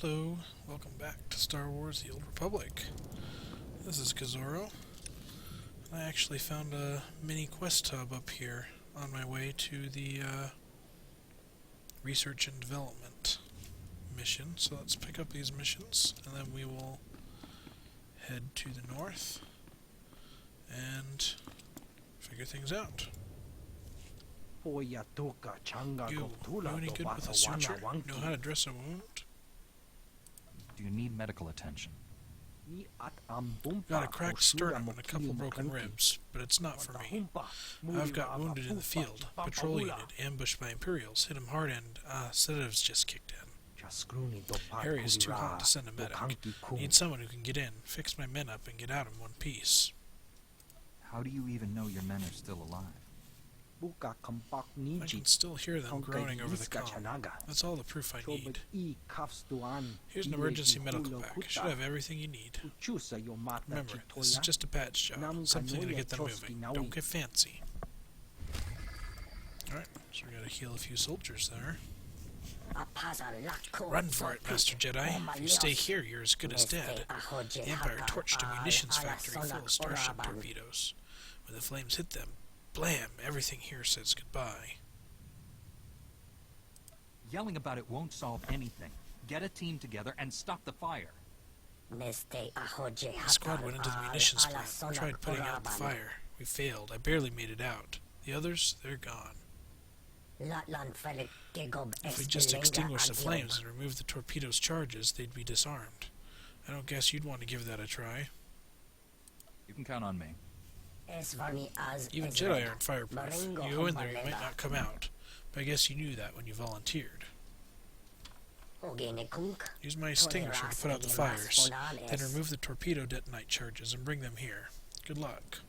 Hello, welcome back to Star Wars The Old Republic. This is Kazoro. I actually found a mini quest hub up here on my way to the research and development mission. So let's pick up these missions and then we will head to the north and figure things out. You any good with a suture? Know how to dress a wound? Do you need medical attention? Got a cracked sternum and a couple broken ribs, but it's not for me. I've got wounded in the field. Patrol unit, ambushed by Imperials, hit him hard and, sedatives just kicked in. Area is too hot to send a medic. Need someone who can get in, fix my men up, and get out in one piece. How do you even know your men are still alive? I can still hear them groaning over the comm. That's all the proof I need. Here's an emergency medical pack. Should have everything you need. Remember, this is just a patch job. Something to get them moving. Don't get fancy. Alright, so we gotta heal a few soldiers there. Run for it, Master Jedi. If you stay here, you're as good as dead. The Empire torched a munitions factory full of starship torpedoes. When the flames hit them, blam! Everything here says goodbye. Yelling about it won't solve anything. Get a team together and stop the fire. The squad went into the munitions plant. We tried putting out the fire. We failed. I barely made it out. The others, they're gone. If we just extinguished the flames and removed the torpedo's charges, they'd be disarmed. I don't guess you'd want to give that a try. You can count on me. Even Jedi aren't fireproof. You go in there, you might not come out. But I guess you knew that when you volunteered. Use my extinguisher to put out the fires. Then remove the torpedo detonite charges and bring them here. Good luck.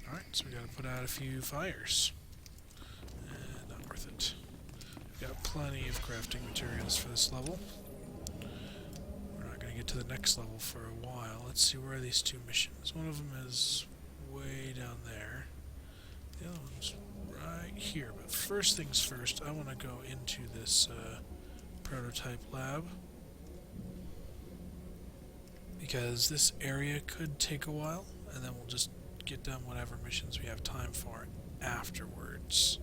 Alright, so we gotta put out a few fires. Not worth it. We've got plenty of crafting materials for this level. We're not going to get to the next level for a while. Let's see, where are these two missions? One of them is way down there. The other one's right here. But first things first, I want to go into this prototype lab. Because this area could take a while, and then we'll just get done whatever missions we have time for afterwards.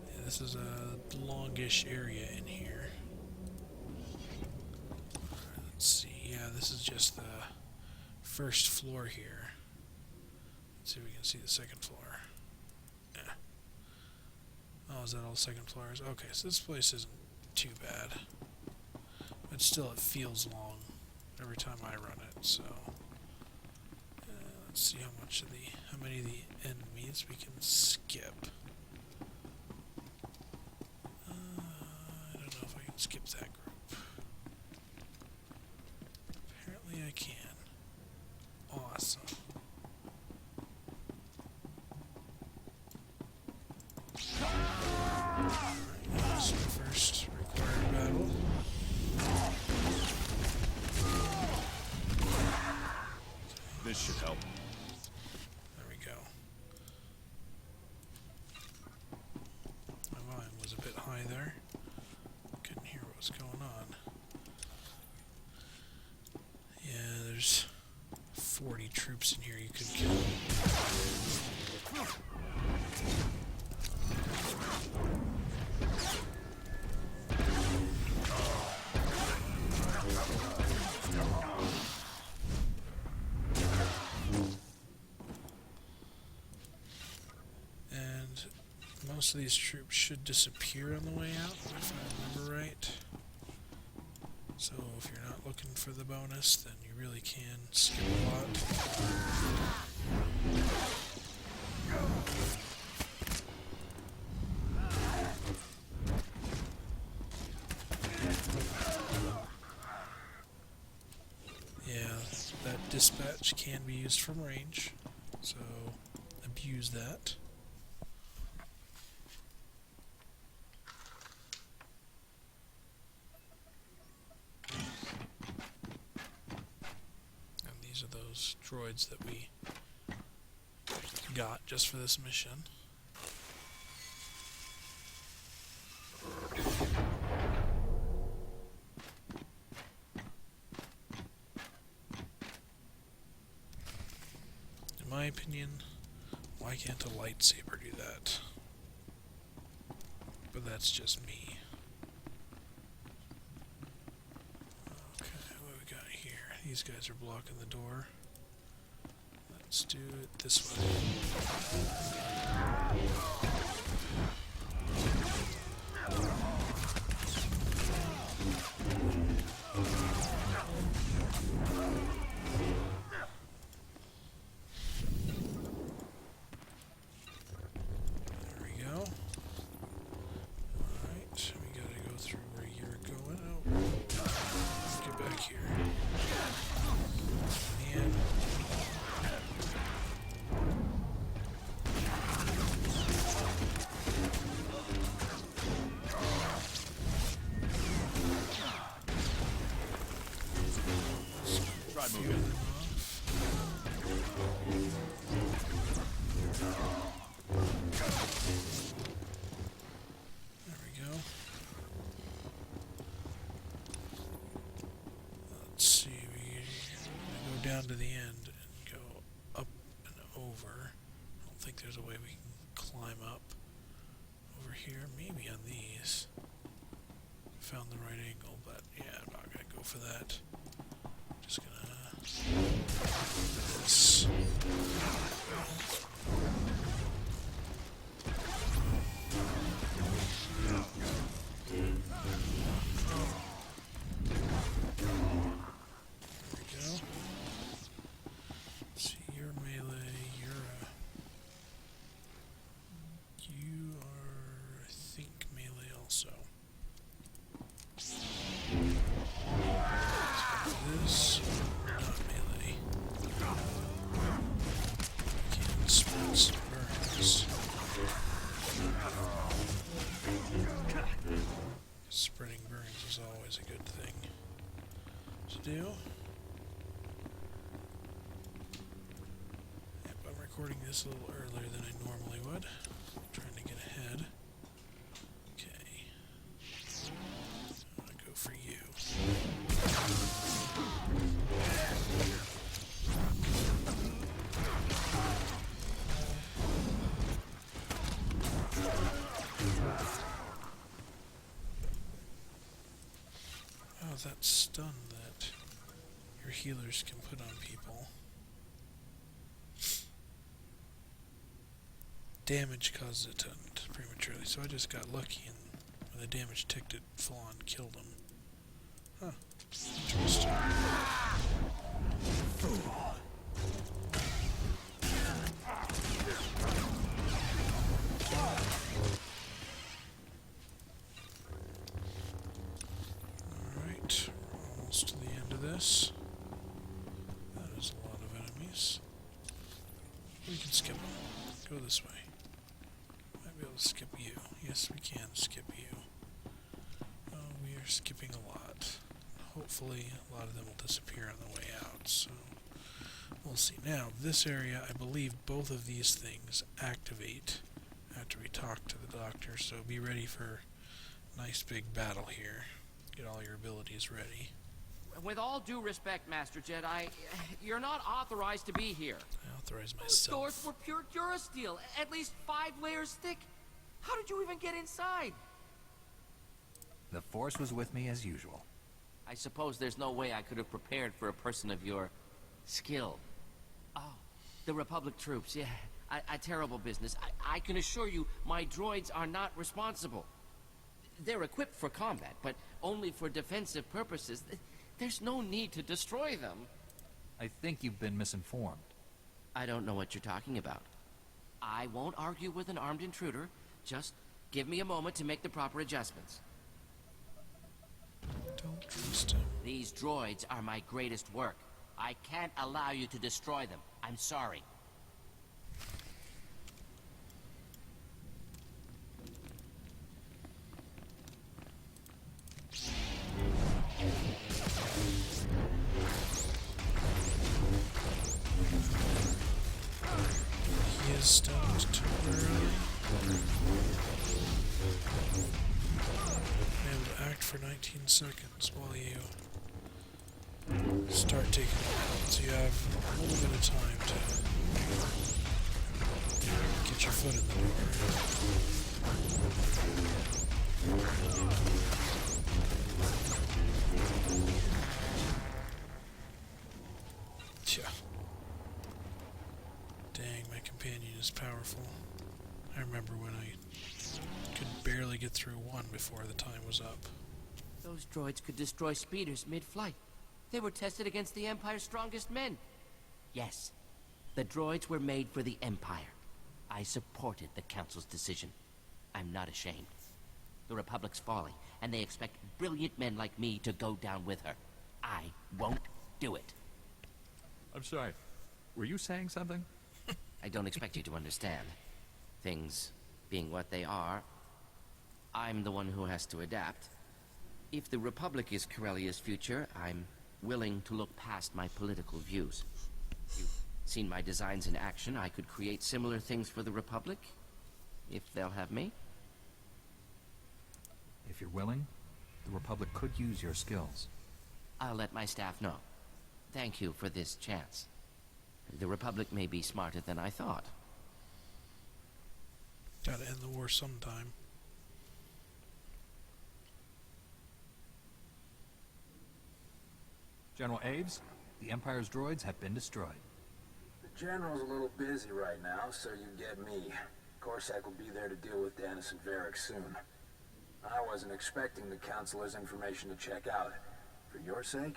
Yeah, this is a longish area in here. Let's see, yeah, this is just the first floor here. Let's see if we can see the second floor. Yeah. Oh, is that all the second floors? Okay, so this place isn't too bad. But still, it feels long every time I run it, so... let's see how many of the enemies we can skip. I don't know if I can skip that group. Apparently I can. Awesome. Alright, this is the first required battle. This should help. There we go. My volume was a bit high there. Couldn't hear what was going on. Yeah, there's 40 troops in here you could kill. Most of these troops should disappear on the way out, if I remember right. So if you're not looking for the bonus, then you really can skip a lot. Yeah, that dispatch can be used from range, so abuse that. Droids that we got just for this mission. my opinion, why can't a lightsaber do that? But that's just me. Okay, what we got here? These guys are blocking the door. Let's do it this way. There we go. Alright, we gotta go through where you're going. Oh, get back here. Man. Try Few moving. of them off. There we go. Let's see, we go down to the end and go up and over. I don't think there's a way we can climb up over here. Maybe on these. Found the right angle, but yeah, I'm not gonna go for that. Just gonna do this. There we go. See, you're melee, you are, I think, melee also. This, not melee. Can spread some burns. Spreading burns is always a good thing to do. Yep, I'm recording this a little earlier than I normally would. I'm trying to get ahead. Okay. I'm gonna go for you. Oh, that stun that your healers can put on people. Damage causes it to end prematurely, so I just got lucky and when the damage ticked it full on killed him. Huh. Interesting. Alright, we're almost to the end of this. That is a lot of enemies. We can skip them. Go this way. Might be able to skip you. Yes, we can skip you. Oh, we are skipping a lot. Hopefully, a lot of them will disappear on the way out, so we'll see. Now, this area, I believe both of these things activate after we talk to the doctor, so be ready for a nice big battle here. Get all your abilities ready. With all due respect, Master Jedi, you're not authorized to be here. I authorize Those doors myself. were pure Durasteel, at least 5 layers thick. How did you even get inside? The Force was with me as usual. I suppose there's no way I could have prepared for a person of your skill. Oh, the Republic troops, yeah. A terrible business. I can assure you, my droids are not responsible. They're equipped for combat, but only for defensive purposes. There's no need to destroy them. I think you've been misinformed. I don't know what you're talking about. I won't argue with an armed intruder. Just give me a moment to make the proper adjustments. Don't trust him. These droids are my greatest work. I can't allow you to destroy them. I'm sorry. He is stunned temporarily. Able to act for 19 seconds while you start taking them out, so you have a little bit of time to get your foot in the door. Tja. Dang, my companion is powerful. I remember when I could barely get through one before the time was up. Those droids could destroy speeders mid-flight. They were tested against the Empire's strongest men. Yes, the droids were made for the Empire. I supported the Council's decision. I'm not ashamed. The Republic's falling, and they expect brilliant men like me to go down with her. I won't do it. I'm sorry. Were you saying something? I don't expect you to understand. Things being what they are, I'm the one who has to adapt. If the Republic is Corellia's future, I'm willing to look past my political views. You've seen my designs in action. I could create similar things for the Republic, if they'll have me. If you're willing, the Republic could use your skills. I'll let my staff know. Thank you for this chance. The Republic may be smarter than I thought. Gotta end the war sometime. General Aves, the Empire's droids have been destroyed. The General's a little busy right now, so you get me. Corsac will be there to deal with Dennis and Varric soon. I wasn't expecting the Councilor's information to check out. For your sake,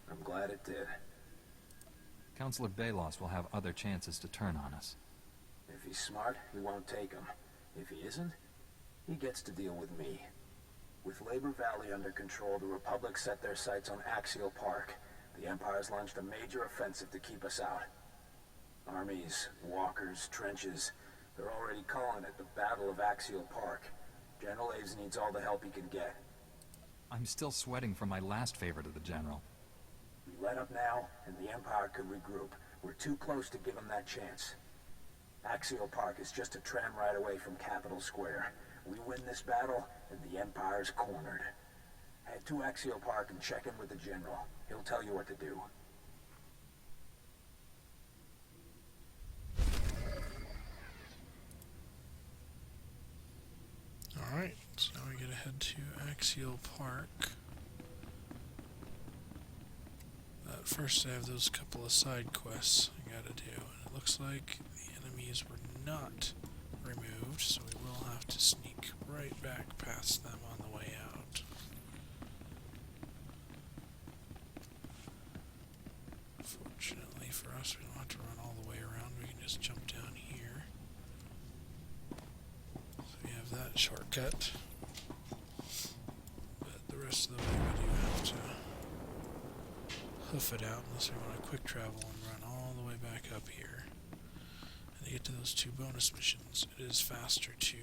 I'm glad it did. Councilor Balos will have other chances to turn on us. If he's smart, he won't take them. If he isn't, he gets to deal with me. With Labor Valley under control, the Republic set their sights on Axial Park. The Empire's launched a major offensive to keep us out. Armies, walkers, trenches, they're already calling it the Battle of Axial Park. General Aves needs all the help he can get. I'm still sweating from my last favor to the General. We let up now, and the Empire could regroup. We're too close to give him that chance. Axial Park is just a tram ride away from Capitol Square. We win this battle, and the Empire's cornered. Head to Axial Park and check in with the General. He'll tell you what to do. Alright, so now we gotta head to Axial Park. First I have those couple of side quests I gotta do, and it looks like the enemies were not removed, so we will have to sneak right back past them on the way out. Fortunately for us, we don't have to run all the way around, we can just jump down here. So we have that shortcut. But the rest of the way we do have to hoof it out unless we want to quick travel and run all the way back up here. And to get to those two bonus missions, it is faster to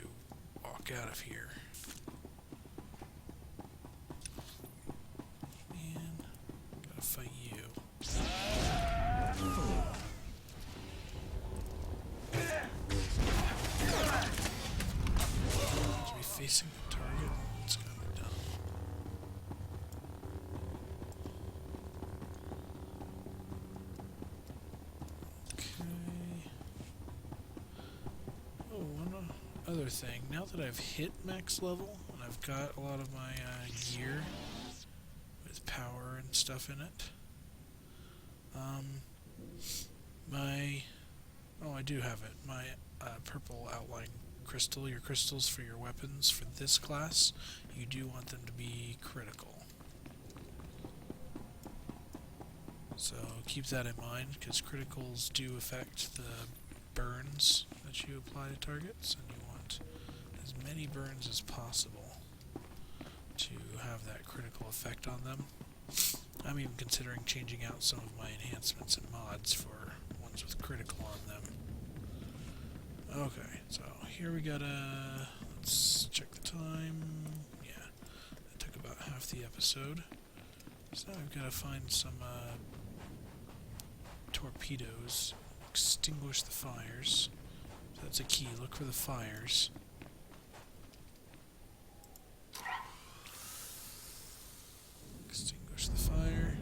walk out of here. Man, gotta fight you. To be facing the target, it's kind of dumb. Oh, one other thing. Now that I've hit max level, and I've got a lot of my gear with power and stuff in it, I do have it. My purple outline crystal, your crystals for your weapons for this class, you do want them to be critical. So keep that in mind, because criticals do affect the burns that you apply to targets, and you want as many burns as possible to have that critical effect on them. I'm even considering changing out some of my enhancements and mods for ones with critical on them. Okay, so here we gotta, let's check the time. Yeah, that took about half the episode. So now we've gotta find some torpedoes, extinguish the fires. So that's a key, look for the fires. Extinguish the fire.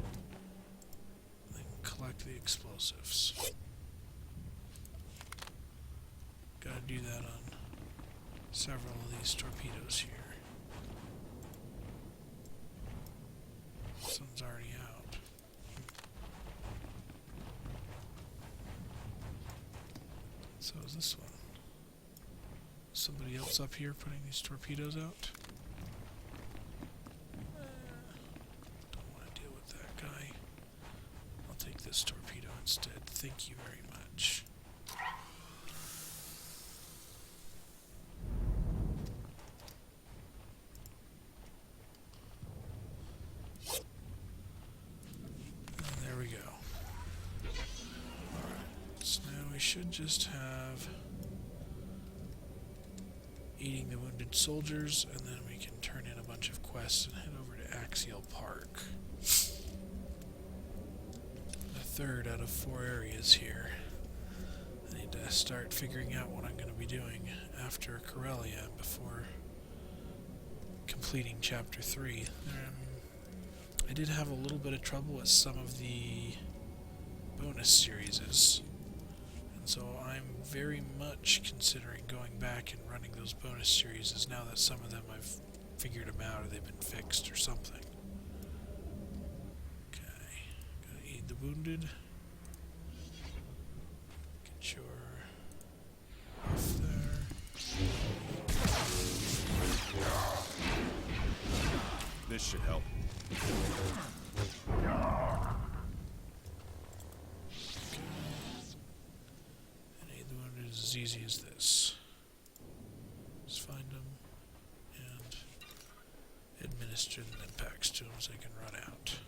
explosives. Gotta do that on several of these torpedoes here. This one's already out. So is this one. Somebody else up here putting these torpedoes out? Don't want to deal with that guy. I'll take this torpedo instead. Thank you very much. And there we go. Alright, so now we should just have eating the wounded soldiers, and then we can turn in a bunch of quests and head over to Axial Park. The third out of 4 areas here. I need to start figuring out what I'm going to be doing after Corellia before completing Chapter 3. I did have a little bit of trouble with some of the bonus series. So I'm very much considering going back and running those bonus series now that some of them I've figured them out or they've been fixed or something. Okay, gotta aid the wounded. Get your off there. This should help. As easy as this. Just find them and administer the impacts to them so they can run out.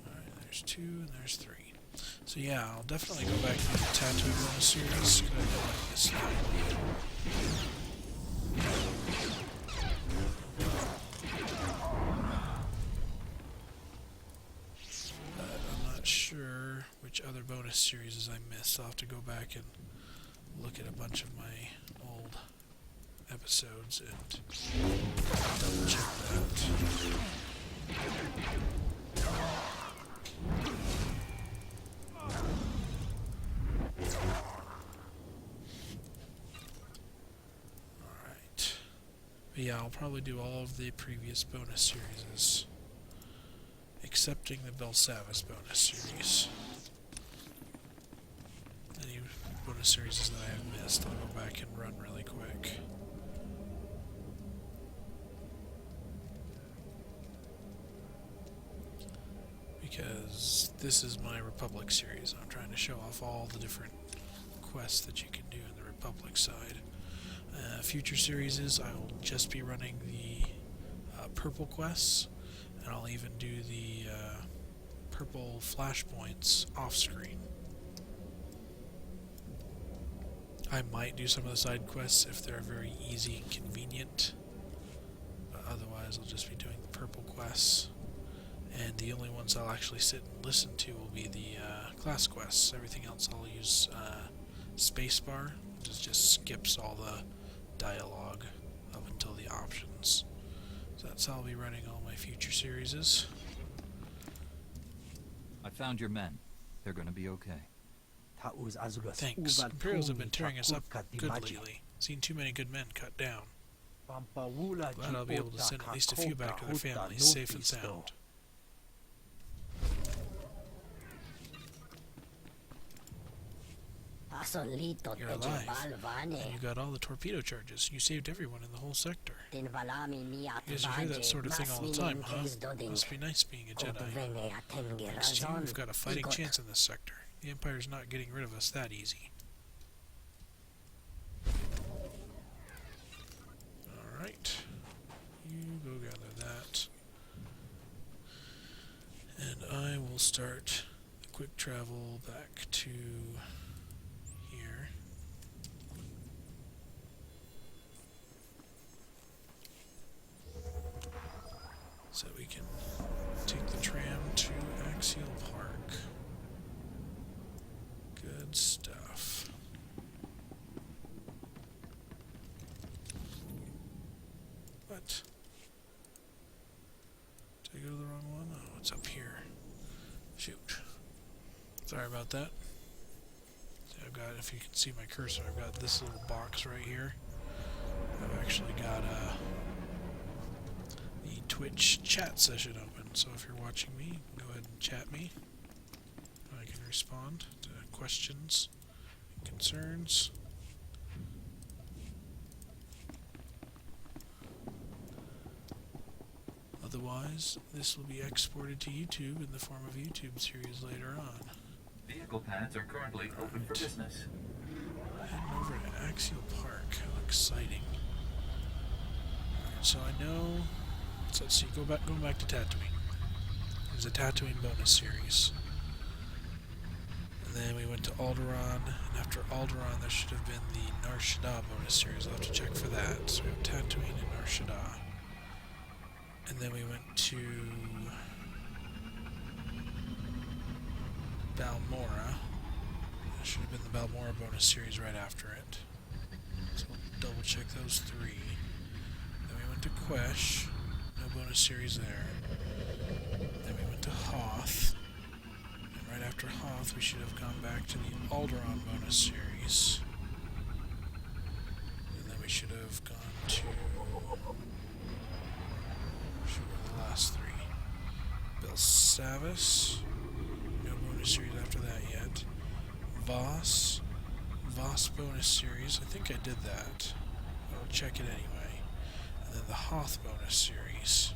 Alright, there's 2 and there's 3. So yeah, I'll definitely go back to the Tattoo bonus series, because I know I missed that. I'm not sure which other bonus series I missed. I'll have to go back and look at a bunch of my old episodes and double check that. Alright. But yeah, I'll probably do all of the previous bonus series, excepting the Belsavis bonus series. Any bonus series that I have missed, I'll go back and run really quick. Because this is my Republic series. I'm trying to show off all the different quests that you can do in the Republic side. Future series, I will just be running the purple quests, and I'll even do the purple flashpoints off screen. I might do some of the side quests if they're very easy and convenient, but otherwise I'll just be doing the purple quests. And the only ones I'll actually sit and listen to will be the class quests. Everything else I'll use spacebar, which just skips all the dialogue up until the options. So that's how I'll be running all my future series. I found your men. They're gonna be okay. Thanks. Imperials have been tearing us up good lately. Seen too many good men cut down. Glad I'll be able to send at least a few back to their families, safe and sound. You're alive. And you got all the torpedo charges. You saved everyone in the whole sector. You guys hear that sort of thing all the time, huh? Must be nice being a Jedi. Thanks to you, we've got a fighting chance in this sector. The Empire's not getting rid of us that easy. Alright. You go gather that. And I will start the quick travel back to here. So we can take the tram to Axial Park. Good stuff. What? Did I go to the wrong one? Oh, it's up here. Shoot. Sorry about that. So I've got, if you can see my cursor, I've got this little box right here. I've actually got the Twitch chat session open, so if you're watching me, go ahead and chat me. I can respond to questions and concerns. Otherwise, this will be exported to YouTube in the form of a YouTube series later on. Vehicle paths are currently open for business. Heading over to Axial Park. How exciting. Alright, so I know... So let's see, going back to Tatooine. There's a Tatooine bonus series. And then we went to Alderaan, and after Alderaan there should have been the Nar Shaddaa bonus series. I'll have to check for that. So we have Tatooine and Nar Shaddaa. And then we went to Balmorra. That should have been the Balmorra bonus series right after it. So we'll double check those three. Then we went to Quesh. No bonus series there. Then we went to Hoth. And right after Hoth we should have gone back to the Alderaan bonus series. And then we should have gone to... the last three. Belsavis. No bonus series after that yet. Voss. Voss bonus series. I think I did that. I'll check it anyway. And then the Hoth bonus series.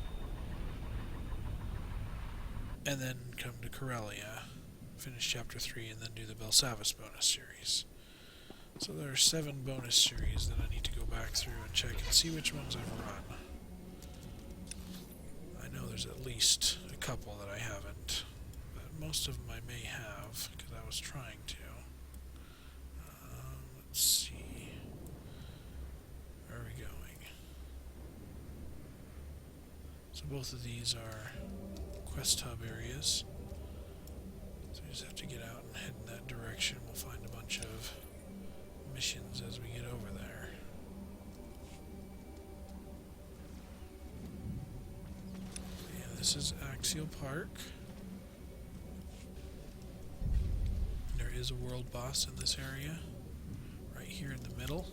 And then come to Corellia. Finish chapter 3 and then do the Belsavis bonus series. So there are 7 bonus series that I need to go back through and check and see which ones I've run. I know there's at least a couple that I haven't, but most of them I may have, because I was trying to. Let's see. Where are we going? So both of these are quest hub areas. So we just have to get out and head in that direction. We'll find a bunch of missions as we get over there. This is Axial Park. There is a world boss in this area, right here in the middle.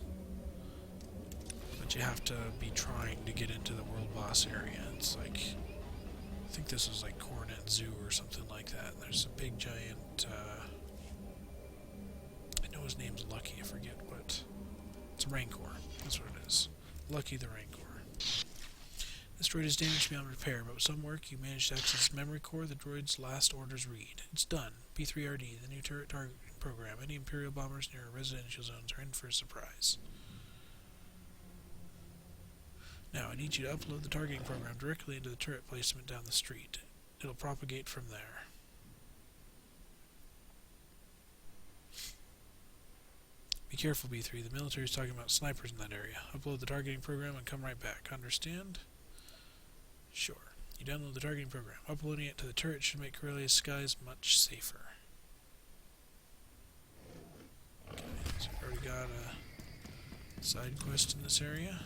But you have to be trying to get into the world boss area. It's like, I think this is like Coronet Zoo or something like that. There's a big giant, I know his name's Lucky, I forget what. It's a Rancor, that's what it is. Lucky the Rancor. This droid is damaged beyond repair, but with some work you managed to access its memory core. The droid's last orders read. It's done. P3RD, the new turret targeting program. Any Imperial bombers near residential zones are in for a surprise. Now, I need you to upload the targeting program directly into the turret placement down the street. It'll propagate from there. Be careful, B3. The military is talking about snipers in that area. Upload the targeting program and come right back. Understand? Sure. You download the targeting program. Uploading it to the turret should make Corellia's skies much safer. Okay, so we've already got a side quest in this area.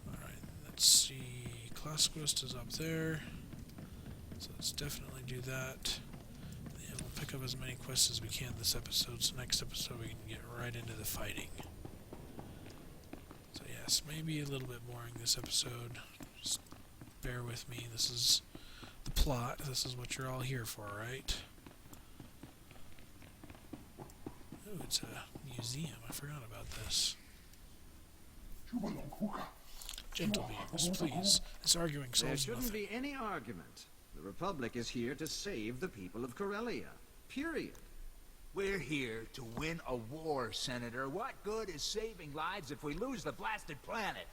Alright, let's see. Class quest is up there. So let's definitely do that. And we'll pick up as many quests as we can this episode, so next episode we can get right into the fighting. Maybe a little bit boring this episode. Just bear with me. This is the plot. This is what you're all here for, right? Oh, it's a museum. I forgot about this. Gentle beings, please. This arguing There solves shouldn't nothing. be any argument. The Republic is here to save the people of Corellia. Period. We're here to win a war, Senator. What good is saving lives if we lose the blasted planet?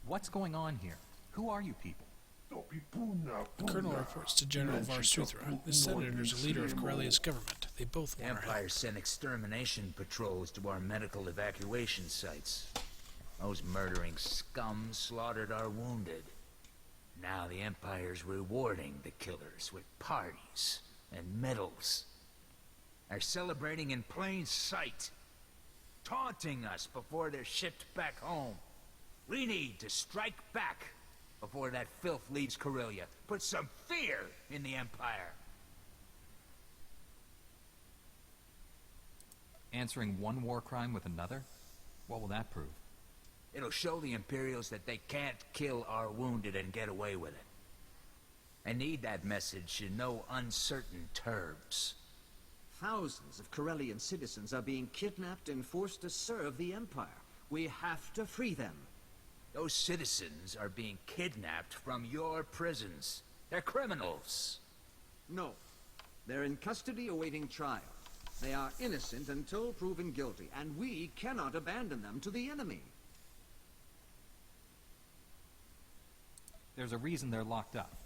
What's going on here? Who are you people? The Colonel reports to General Varsuthra. This senator is a leader of Corellia's government. They both The want our help. Empire sent extermination patrols to our medical evacuation sites. Those murdering scum slaughtered our wounded. Now the Empire's rewarding the killers with parties and medals. They're celebrating in plain sight, taunting us before they're shipped back home. We need to strike back. before that filth leaves Corellia. Put some fear in the Empire. Answering one war crime with another? What will that prove? It'll show the Imperials that they can't kill our wounded and get away with it. I need that message in no uncertain terms. Thousands of Corellian citizens are being kidnapped and forced to serve the Empire. We have to free them. Those citizens are being kidnapped from your prisons. They're criminals. No. They're in custody awaiting trial. They are innocent until proven guilty, and we cannot abandon them to the enemy. There's a reason they're locked up.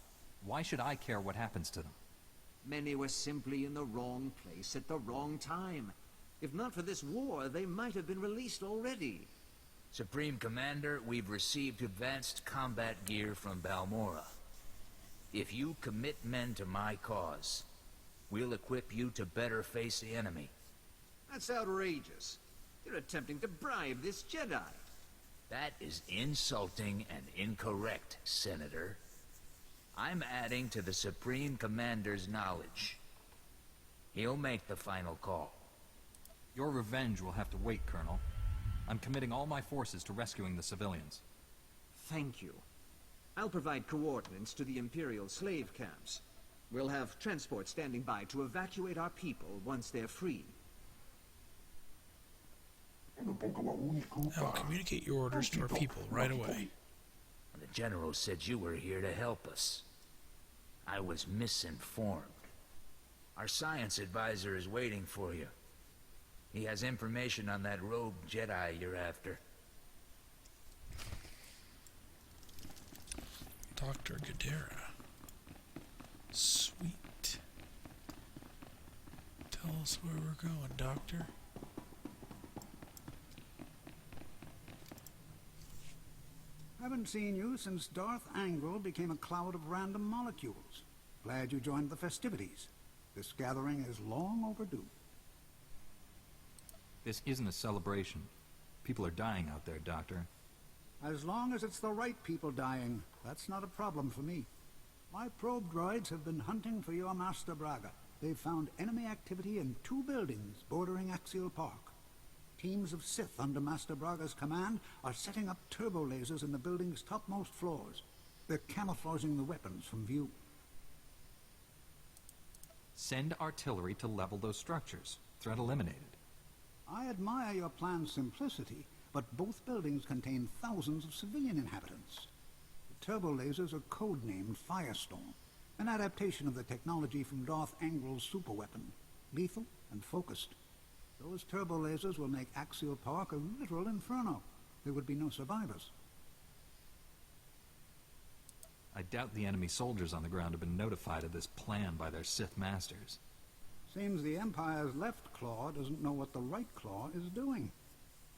Why should I care what happens to them? Many were simply in the wrong place at the wrong time. If not for this war, they might have been released already. Supreme Commander, we've received advanced combat gear from Balmora. If you commit men to my cause, we'll equip you to better face the enemy. That's outrageous. You're attempting to bribe this Jedi. That is insulting and incorrect, Senator. I'm adding to the Supreme Commander's knowledge. He'll make the final call. Your revenge will have to wait, Colonel. I'm committing all my forces to rescuing the civilians. Thank you. I'll provide coordinates to the Imperial slave camps. We'll have transport standing by to evacuate our people once they're free. Now communicate your orders to our people right away. The General said you were here to help us. I was misinformed. Our science advisor is waiting for you. He has information on that rogue Jedi you're after. Dr. Gadara. Sweet. Tell us where we're going, Doctor. Haven't seen you since Darth Angral became a cloud of random molecules. Glad you joined the festivities. This gathering is long overdue. This isn't a celebration. People are dying out there, Doctor. As long as it's the right people dying, that's not a problem for me. My probe droids have been hunting for your Master Braga. They've found enemy activity in 2 buildings bordering Axial Park. Teams of Sith under Master Braga's command are setting up turbo lasers in the building's topmost floors. They're camouflaging the weapons from view. Send artillery to level those structures. Threat eliminated. I admire your plan's simplicity, but both buildings contain thousands of civilian inhabitants. The turbo lasers are codenamed Firestorm, an adaptation of the technology from Darth Angral's superweapon, lethal and focused. Those turbo lasers will make Axial Park a literal inferno. There would be no survivors. I doubt the enemy soldiers on the ground have been notified of this plan by their Sith masters. Seems the Empire's left claw doesn't know what the right claw is doing.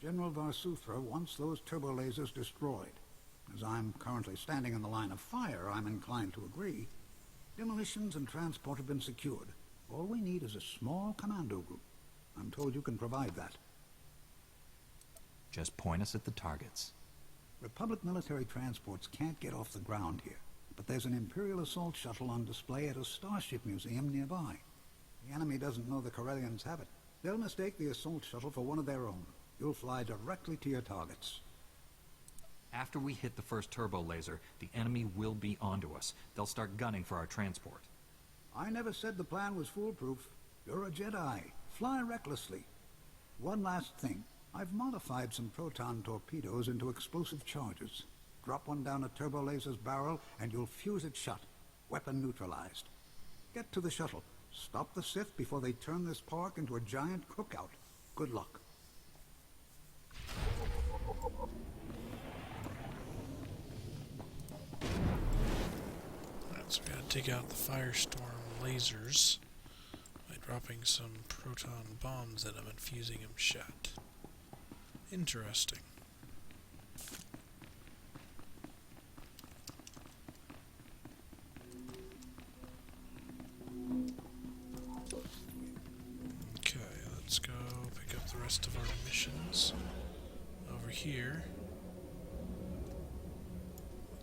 General Varsuthra wants those turbo lasers destroyed. As I'm currently standing in the line of fire, I'm inclined to agree. Demolitions and transport have been secured. All we need is a small commando group. I'm told you can provide that. Just point us at the targets. Republic military transports can't get off the ground here, but there's an Imperial assault shuttle on display at a starship museum nearby. The enemy doesn't know the Corellians have it. They'll mistake the assault shuttle for one of their own. You'll fly directly to your targets. After we hit the first turbo laser, the enemy will be onto us. They'll start gunning for our transport. I never said the plan was foolproof. You're a Jedi. Fly recklessly. One last thing. I've modified some proton torpedoes into explosive charges. Drop one down a turbo laser's barrel, and you'll fuse it shut. Weapon neutralized. Get to the shuttle. Stop the Sith before they turn this park into a giant cookout. Good luck. Alright, so we gotta take out the Firestorm lasers by dropping some proton bombs at them and fusing them shut. Interesting. Okay, let's go pick up the rest of our missions over here.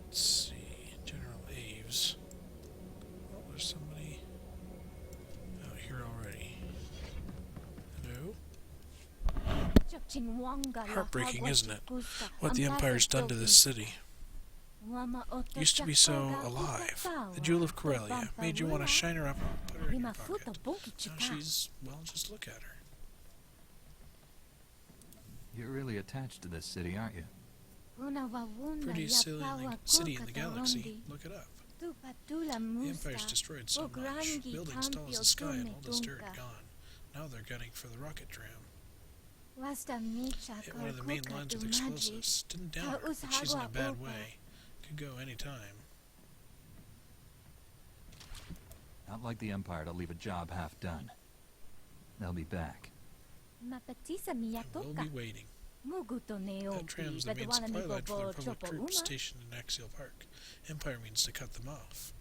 Let's see. there's somebody out here already. Hello? Heartbreaking, isn't it? What the Empire's done to this city. Used to be so alive. The Jewel of Corellia made you want to shine her up and put her in your pocket. Now she's, well, just look at her. You're really attached to this city, aren't you? Prettiest city in the galaxy. Look it up. The Empire's destroyed so much. Buildings tall as the sky and old as dirt gone. Now they're gunning for the rocket tram. Hit one of the main lines with explosives. Didn't down her, but she's in a bad way. Could go any time. Not like the Empire to leave a job half done. They'll be back. And we'll be waiting. That tram's the main supply line for the Republic troops stationed in Axial Park. Empire means to cut them off.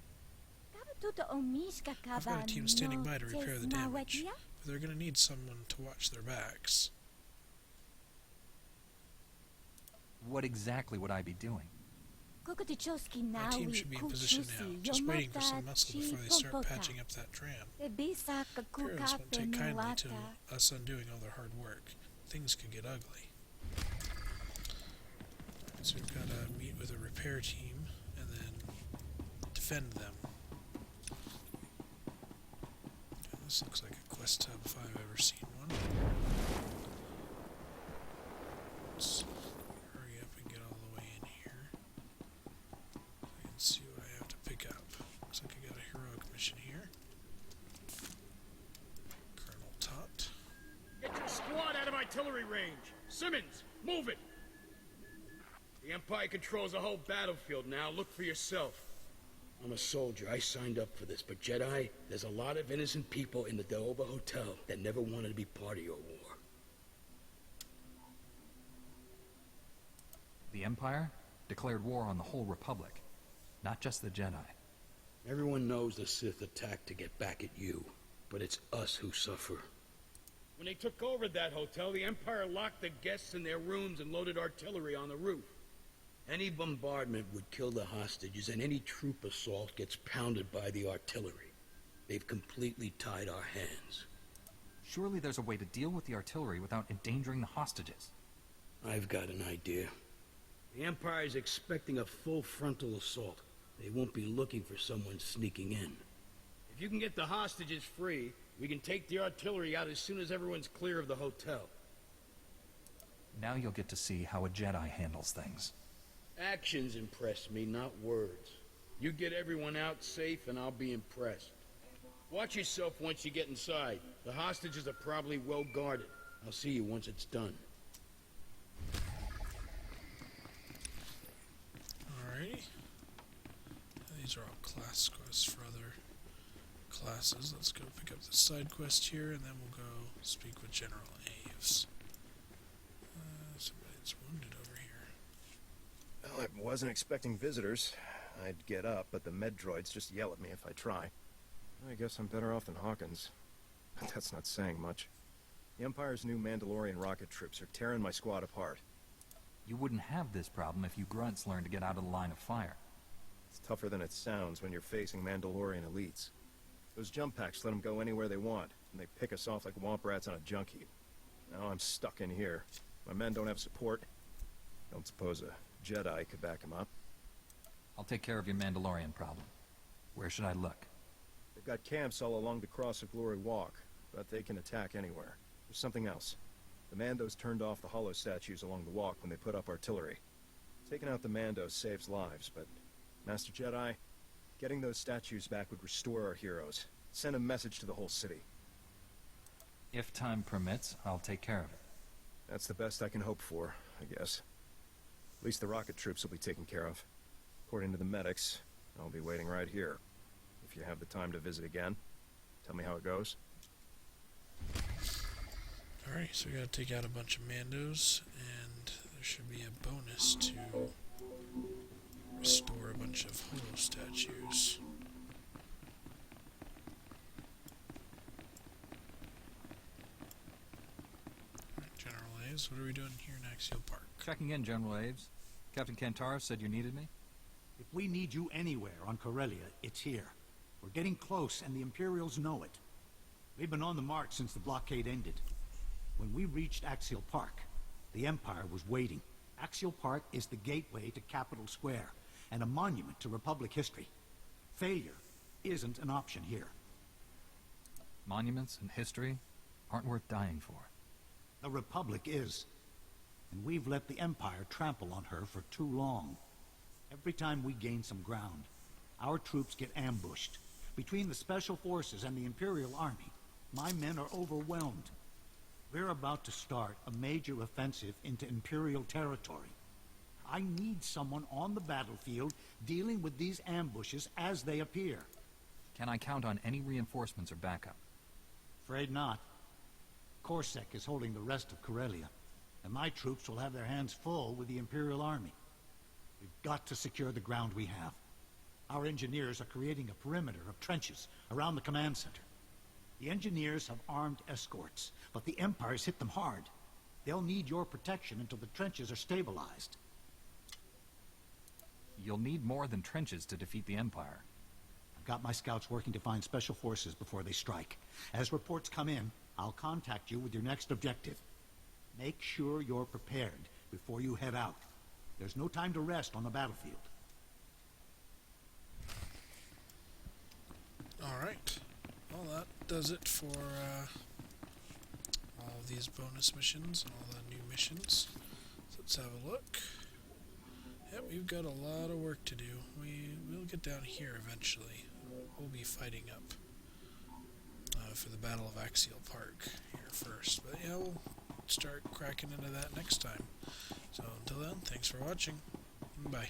I've got a team standing by to repair the damage, but they're going to need someone to watch their backs. What exactly would I be doing? My team should be in position now, just waiting for some muscle before they start patching up that tram. Parents won't take kindly to us undoing all their hard work. Things could get ugly. So we've got to meet with a repair team and then defend them. This looks like a quest hub if I've ever seen one. Let's hurry up and get all the way in here. I can see what I have to pick up. Looks like I got a heroic mission here. Colonel Tot. Get your squad out of artillery range! Simmons, move it! The Empire controls the whole battlefield now. Look for yourself. I'm a soldier. I signed up for this. But Jedi, there's a lot of innocent people in the Daoba Hotel that never wanted to be part of your war. The Empire declared war on the whole Republic, not just the Jedi. Everyone knows the Sith attacked to get back at you, but it's us who suffer. When they took over that hotel, the Empire locked the guests in their rooms and loaded artillery on the roof. Any bombardment would kill the hostages, and any troop assault gets pounded by the artillery. They've completely tied our hands. Surely there's a way to deal with the artillery without endangering the hostages. I've got an idea. The Empire's expecting a full frontal assault. They won't be looking for someone sneaking in. If you can get the hostages free, we can take the artillery out as soon as everyone's clear of the hotel. Now you'll get to see how a Jedi handles things. Actions impress me, not words. You get everyone out safe and I'll be impressed. Watch yourself once you get inside. The hostages are probably well guarded. I'll see you once it's done. Alrighty. These are all class quests for other classes. Let's go pick up the side quest here and then we'll go speak with General Aves. Somebody's wounded over here. Well, I wasn't expecting visitors. I'd get up, but the med droids just yell at me if I try. I guess I'm better off than Hawkins. But that's not saying much. The Empire's new Mandalorian rocket troops are tearing my squad apart. You wouldn't have this problem if you grunts learned to get out of the line of fire. It's tougher than it sounds when you're facing Mandalorian elites. Those jump packs let them go anywhere they want, and they pick us off like womp rats on a junk heap. Now I'm stuck in here. My men don't have support. Don't suppose a Jedi could back them up. I'll take care of your Mandalorian problem. Where should I look? They've got camps all along the Cross of Glory walk, but they can attack anywhere. There's something else. The Mandos turned off the hollow statues along the walk when they put up artillery. Taking out the Mandos saves lives, but Master Jedi, getting those statues back would restore our heroes. Send a message to the whole city. If time permits, I'll take care of it. That's the best I can hope for, I guess. At least the rocket troops will be taken care of. According to the medics, I'll be waiting right here. If you have the time to visit again, tell me how it goes. Alright, so we gotta take out a bunch of Mandos, and there should be a bonus to restore a bunch of holo statues. Alright, General Aves, what are we doing here in Axial Park? Checking in, General Aves. Captain Kantar said you needed me? If we need you anywhere on Corellia, it's here. We're getting close, and the Imperials know it. They've been on the march since the blockade ended. When we reached Axial Park, the Empire was waiting. Axial Park is the gateway to Capitol Square, and a monument to Republic history. Failure isn't an option here. Monuments and history aren't worth dying for. The Republic is. And we've let the Empire trample on her for too long. Every time we gain some ground, our troops get ambushed. Between the Special Forces and the Imperial Army, my men are overwhelmed. We're about to start a major offensive into Imperial territory. I need someone on the battlefield dealing with these ambushes as they appear. Can I count on any reinforcements or backup? Afraid not. Corsac is holding the rest of Corellia, and my troops will have their hands full with the Imperial Army. We've got to secure the ground we have. Our engineers are creating a perimeter of trenches around the command center. The engineers have armed escorts, but the Empire's hit them hard. They'll need your protection until the trenches are stabilized. You'll need more than trenches to defeat the Empire. I've got my scouts working to find Special Forces before they strike. As reports come in, I'll contact you with your next objective. Make sure you're prepared before you head out. There's no time to rest on the battlefield. Alright. Well, that does it for all of these bonus missions and all the new missions. So let's have a look. Yep, we've got a lot of work to do. We'll get down here eventually. We'll be fighting up for the Battle of Axial Park here first. But yeah, we'll start cracking into that next time. So until then, thanks for watching. Bye.